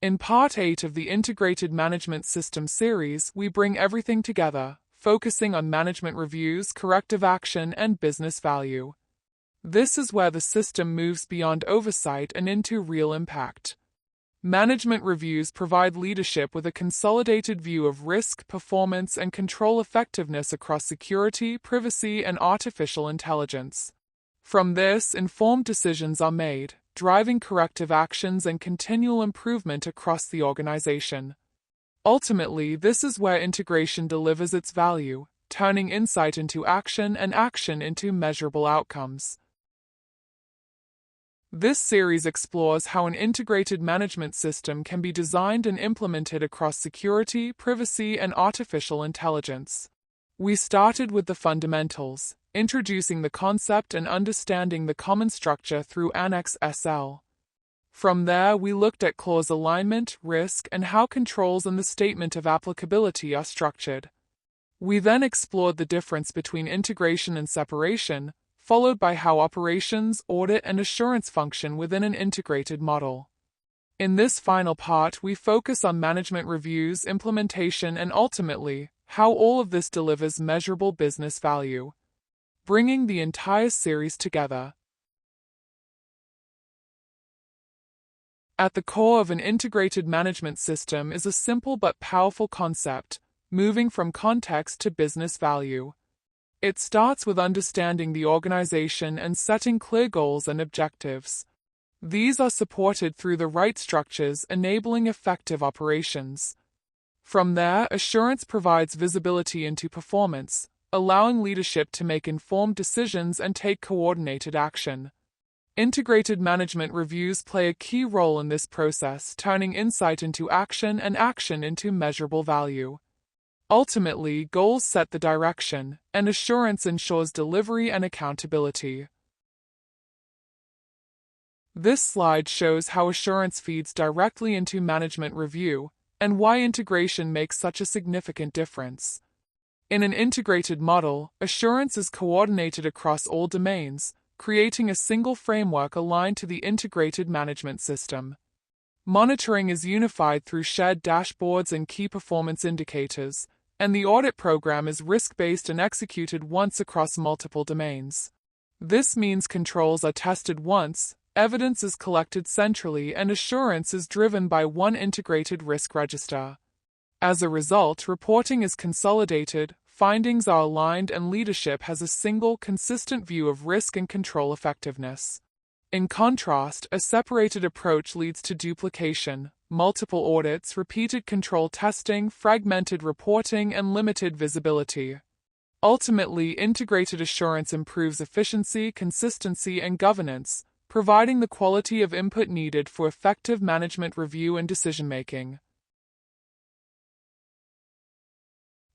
In Part 8 of the Integrated Management System series, we bring everything together, focusing on management reviews, corrective action, and business value. This is where the system moves beyond oversight and into real impact. Management reviews provide leadership with a consolidated view of risk, performance, and control effectiveness across security, privacy, and artificial intelligence. From this, informed decisions are made, driving corrective actions and continual improvement across the organization. Ultimately, this is where integration delivers its value, turning insight into action and action into measurable outcomes. This series explores how an integrated management system can be designed and implemented across security, privacy, and artificial intelligence. We started with the fundamentals, introducing the concept and understanding the common structure through Annex SL. From there, we looked at clause alignment, risk, and how controls and the statement of applicability are structured. We then explored the difference between integration and separation, followed by how operations, audit, and assurance function within an integrated model. In this final part, we focus on management reviews, implementation, and ultimately, how all of this delivers measurable business value, bringing the entire series together. At the core of an integrated management system is a simple but powerful concept, moving from context to business value. It starts with understanding the organization and setting clear goals and objectives. These are supported through the right structures, enabling effective operations. From there, assurance provides visibility into performance, allowing leadership to make informed decisions and take coordinated action. Integrated management reviews play a key role in this process, turning insight into action and action into measurable value. Ultimately, goals set the direction, and assurance ensures delivery and accountability. This slide shows how assurance feeds directly into management review, and why integration makes such a significant difference. In an integrated model, assurance is coordinated across all domains, creating a single framework aligned to the integrated management system. Monitoring is unified through shared dashboards and key performance indicators, and the audit program is risk-based and executed once across multiple domains. This means controls are tested once, evidence is collected centrally, and assurance is driven by one integrated risk register. As a result, reporting is consolidated, findings are aligned, and leadership has a single, consistent view of risk and control effectiveness. In contrast, a separated approach leads to duplication, multiple audits, repeated control testing, fragmented reporting, and limited visibility. Ultimately, integrated assurance improves efficiency, consistency, and governance, providing the quality of input needed for effective management review and decision-making.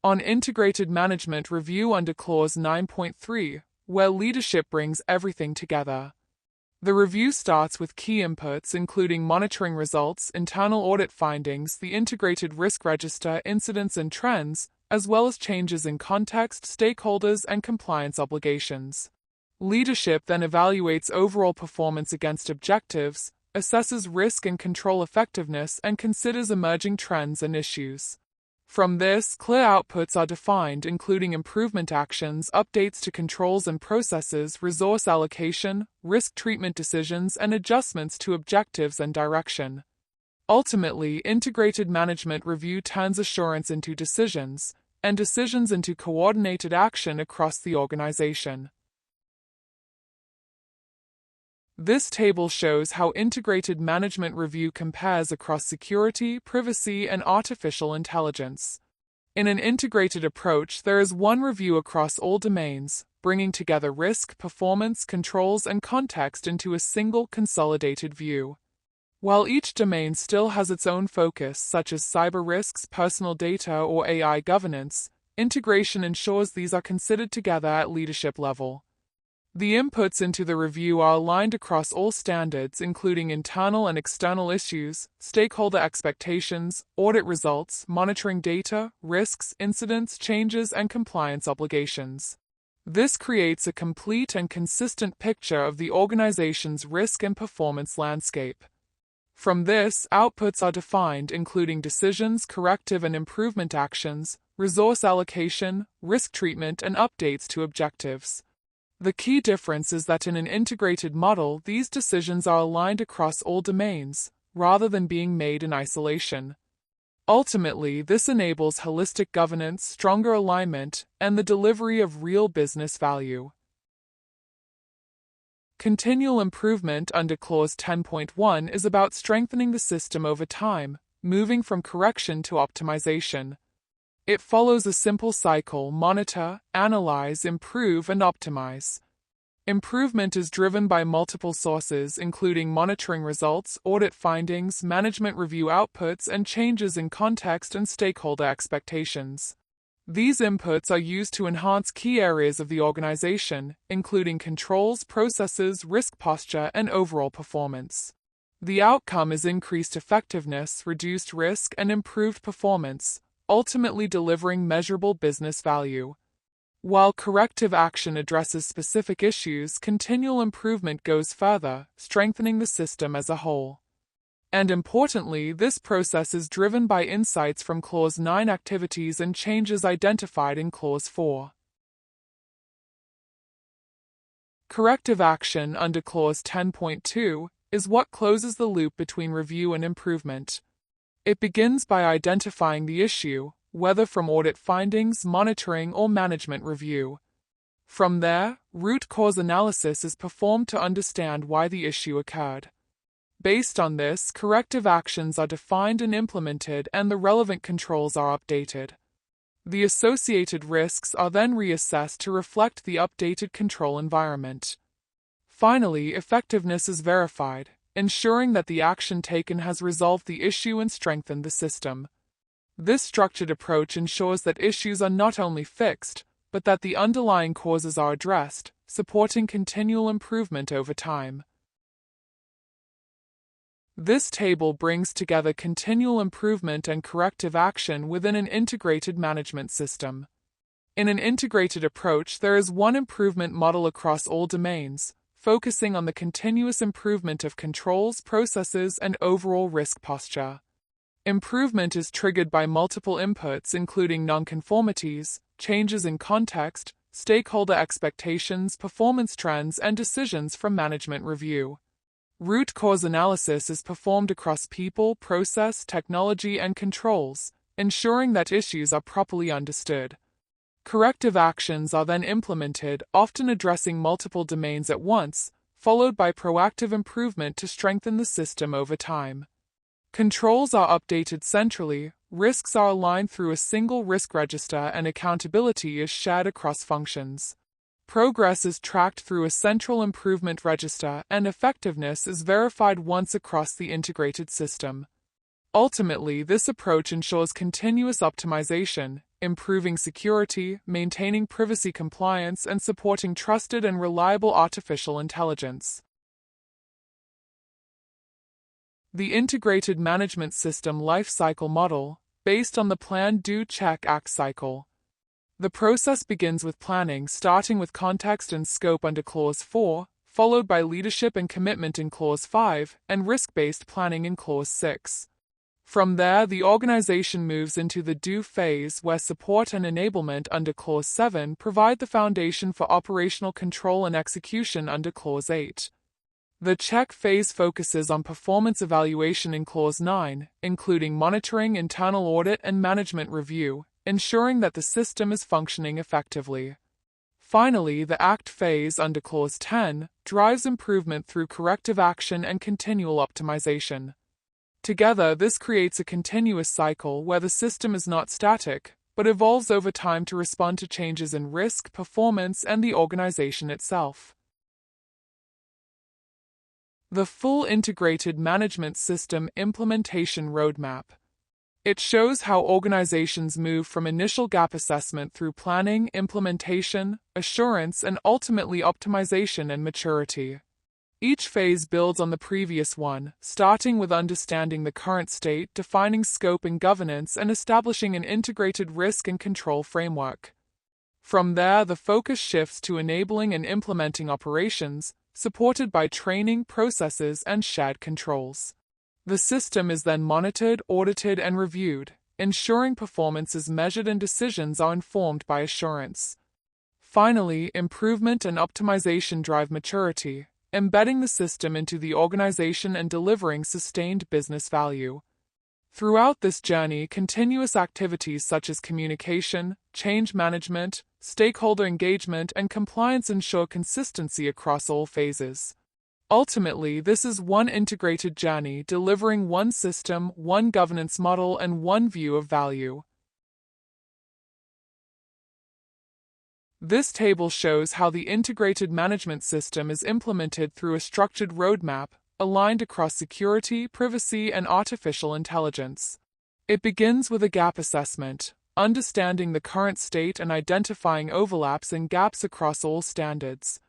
On integrated management review under Clause 9.3, where leadership brings everything together. The review starts with key inputs including monitoring results, internal audit findings, the integrated risk register, incidents and trends, as well as changes in context, stakeholders, and compliance obligations. Leadership then evaluates overall performance against objectives, assesses risk and control effectiveness, and considers emerging trends and issues. From this, clear outputs are defined, including improvement actions, updates to controls and processes, resource allocation, risk treatment decisions, and adjustments to objectives and direction. Ultimately, integrated management review turns assurance into decisions, and decisions into coordinated action across the organization. This table shows how integrated management review compares across security, privacy, and artificial intelligence. In an integrated approach, there is one review across all domains, bringing together risk, performance, controls, and context into a single consolidated view. While each domain still has its own focus, such as cyber risks, personal data, or AI governance, integration ensures these are considered together at leadership level. The inputs into the review are aligned across all standards, including internal and external issues, stakeholder expectations, audit results, monitoring data, risks, incidents, changes, and compliance obligations. This creates a complete and consistent picture of the organization's risk and performance landscape. From this, outputs are defined, including decisions, corrective and improvement actions, resource allocation, risk treatment, and updates to objectives. The key difference is that in an integrated model, these decisions are aligned across all domains, rather than being made in isolation. Ultimately, this enables holistic governance, stronger alignment, and the delivery of real business value. Continual improvement under Clause 10.1 is about strengthening the system over time, moving from correction to optimization. It follows a simple cycle: monitor, analyze, improve, and optimize. Improvement is driven by multiple sources, including monitoring results, audit findings, management review outputs, and changes in context and stakeholder expectations. These inputs are used to enhance key areas of the organization, including controls, processes, risk posture, and overall performance. The outcome is increased effectiveness, reduced risk, and improved performance, ultimately delivering measurable business value. While corrective action addresses specific issues, continual improvement goes further, strengthening the system as a whole. And importantly, this process is driven by insights from Clause 9 activities and changes identified in Clause 4. Corrective action under Clause 10.2 is what closes the loop between review and improvement. It begins by identifying the issue, whether from audit findings, monitoring, or management review. From there, root cause analysis is performed to understand why the issue occurred. Based on this, corrective actions are defined and implemented, and the relevant controls are updated. The associated risks are then reassessed to reflect the updated control environment. Finally, effectiveness is verified, ensuring that the action taken has resolved the issue and strengthened the system. This structured approach ensures that issues are not only fixed, but that the underlying causes are addressed, supporting continual improvement over time. This table brings together continual improvement and corrective action within an integrated management system. In an integrated approach, there is one improvement model across all domains, focusing on the continuous improvement of controls, processes, and overall risk posture. Improvement is triggered by multiple inputs, including nonconformities, changes in context, stakeholder expectations, performance trends, and decisions from management review. Root cause analysis is performed across people, process, technology, and controls, ensuring that issues are properly understood. Corrective actions are then implemented, often addressing multiple domains at once, followed by proactive improvement to strengthen the system over time. Controls are updated centrally, risks are aligned through a single risk register, and accountability is shared across functions. Progress is tracked through a central improvement register, and effectiveness is verified once across the integrated system. Ultimately, this approach ensures continuous optimization, improving security, maintaining privacy compliance, and supporting trusted and reliable artificial intelligence. The Integrated Management System Lifecycle Model, based on the Plan, Do, Check, Act cycle. The process begins with planning, starting with context and scope under Clause 4, followed by leadership and commitment in Clause 5, and risk-based planning in Clause 6. From there, the organization moves into the Do phase, where support and enablement under Clause 7 provide the foundation for operational control and execution under Clause 8. The Check phase focuses on performance evaluation in Clause 9, including monitoring, internal audit, and management review, ensuring that the system is functioning effectively. Finally, the Act phase under Clause 10 drives improvement through corrective action and continual optimization. Together, this creates a continuous cycle where the system is not static, but evolves over time to respond to changes in risk, performance, and the organization itself. The Full Integrated Management System Implementation Roadmap. It shows how organizations move from initial gap assessment through planning, implementation, assurance, and ultimately optimization and maturity. Each phase builds on the previous one, starting with understanding the current state, defining scope and governance, and establishing an integrated risk and control framework. From there, the focus shifts to enabling and implementing operations, supported by training, processes, and shared controls. The system is then monitored, audited, and reviewed, ensuring performance is measured and decisions are informed by assurance. Finally, improvement and optimization drive maturity, embedding the system into the organization and delivering sustained business value. Throughout this journey, continuous activities such as communication, change management, stakeholder engagement, and compliance ensure consistency across all phases. Ultimately, this is one integrated journey delivering one system, one governance model, and one view of value. This table shows how the integrated management system is implemented through a structured roadmap, aligned across security, privacy, and artificial intelligence. It begins with a gap assessment, understanding the current state and identifying overlaps and gaps across all standards.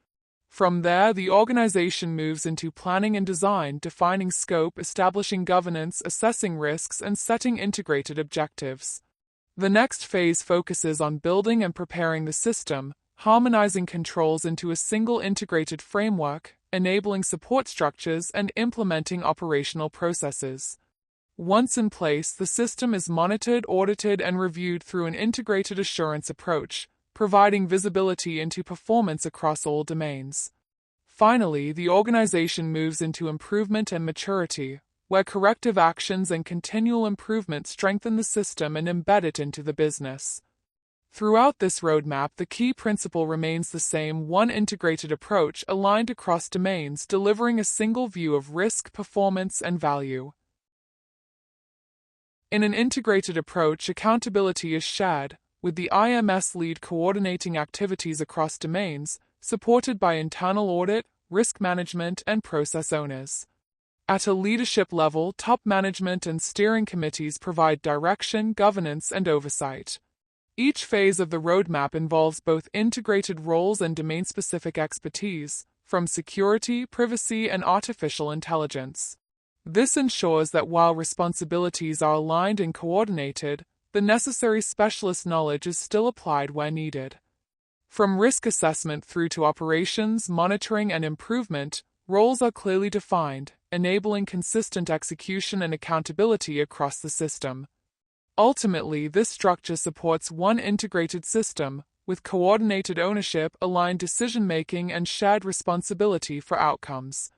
From there, the organization moves into planning and design, defining scope, establishing governance, assessing risks, and setting integrated objectives. The next phase focuses on building and preparing the system, harmonizing controls into a single integrated framework, enabling support structures, and implementing operational processes. Once in place, the system is monitored, audited, and reviewed through an integrated assurance approach, providing visibility into performance across all domains. Finally, the organization moves into improvement and maturity, where corrective actions and continual improvement strengthen the system and embed it into the business. Throughout this roadmap, the key principle remains the same: one integrated approach aligned across domains, delivering a single view of risk, performance, and value. In an integrated approach, accountability is shared, with the IMS lead coordinating activities across domains, supported by internal audit, risk management, and process owners. At a leadership level, top management and steering committees provide direction, governance, and oversight. Each phase of the roadmap involves both integrated roles and domain-specific expertise, from security, privacy, and artificial intelligence. This ensures that while responsibilities are aligned and coordinated, the necessary specialist knowledge is still applied where needed. From risk assessment through to operations, monitoring, and improvement, roles are clearly defined, enabling consistent execution and accountability across the system. Ultimately, this structure supports one integrated system, with coordinated ownership, aligned decision-making, and shared responsibility for outcomes.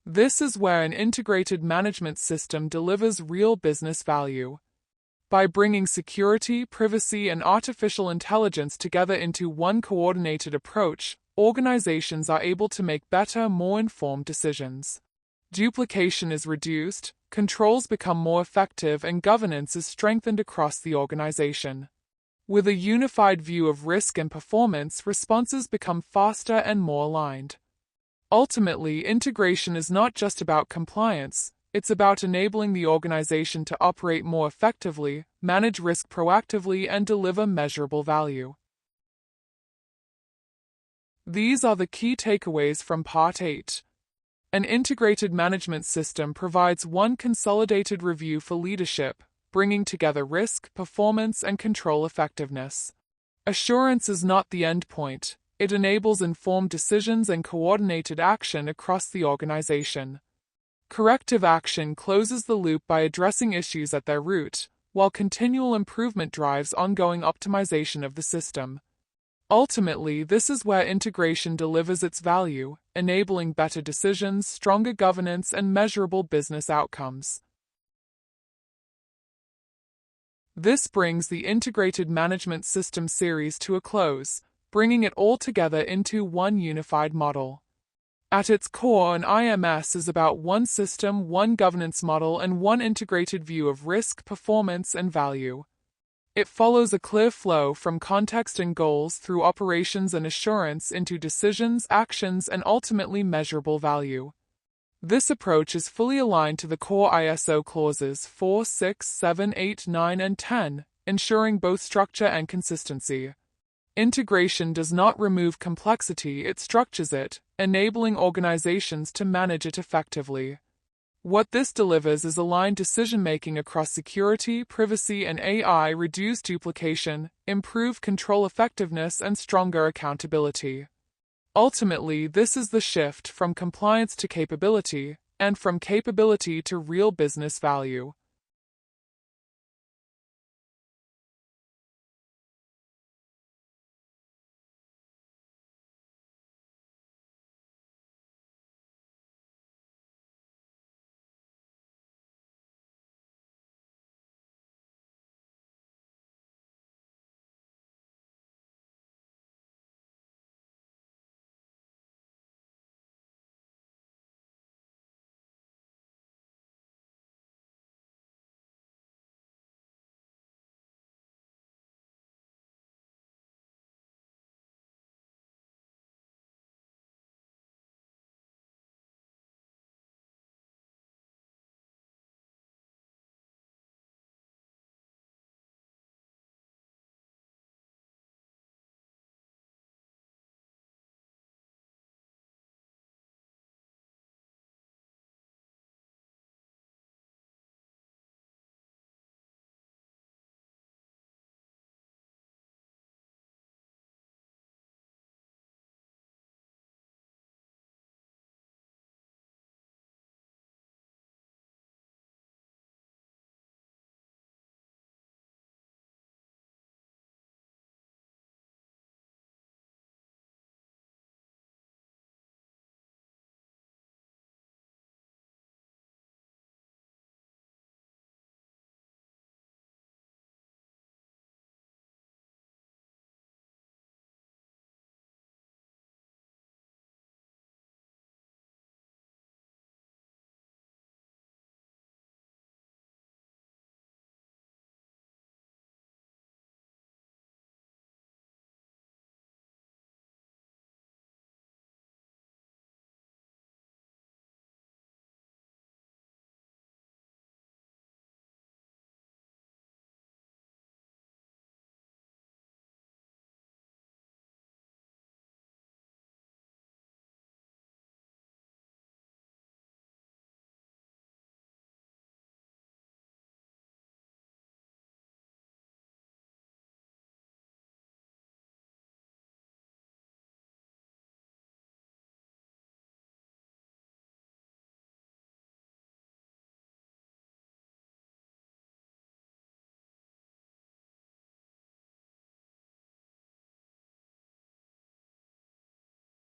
This is where an integrated management system delivers real business value. By bringing security, privacy, and artificial intelligence together into one coordinated approach, organizations are able to make better, more informed decisions. Duplication is reduced, controls become more effective, and governance is strengthened across the organization. With a unified view of risk and performance, responses become faster and more aligned. Ultimately, integration is not just about compliance, it's about enabling the organization to operate more effectively, manage risk proactively, and deliver measurable value. These are the key takeaways from Part 8. An integrated management system provides one consolidated review for leadership, bringing together risk, performance, and control effectiveness. Assurance is not the end point. It enables informed decisions and coordinated action across the organization. Corrective action closes the loop by addressing issues at their root, while continual improvement drives ongoing optimization of the system. Ultimately, this is where integration delivers its value, enabling better decisions, stronger governance, and measurable business outcomes. This brings the Integrated Management System series to a close, bringing it all together into one unified model. At its core, an IMS is about one system, one governance model, and one integrated view of risk, performance, and value. It follows a clear flow from context and goals through operations and assurance into decisions, actions, and ultimately measurable value. This approach is fully aligned to the core ISO clauses 4, 6, 7, 8, 9, and 10, ensuring both structure and consistency. Integration does not remove complexity, it structures it, enabling organizations to manage it effectively. What this delivers is aligned decision-making across security, privacy, and AI, reduced duplication, improved control effectiveness, and stronger accountability. Ultimately, this is the shift from compliance to capability, and from capability to real business value.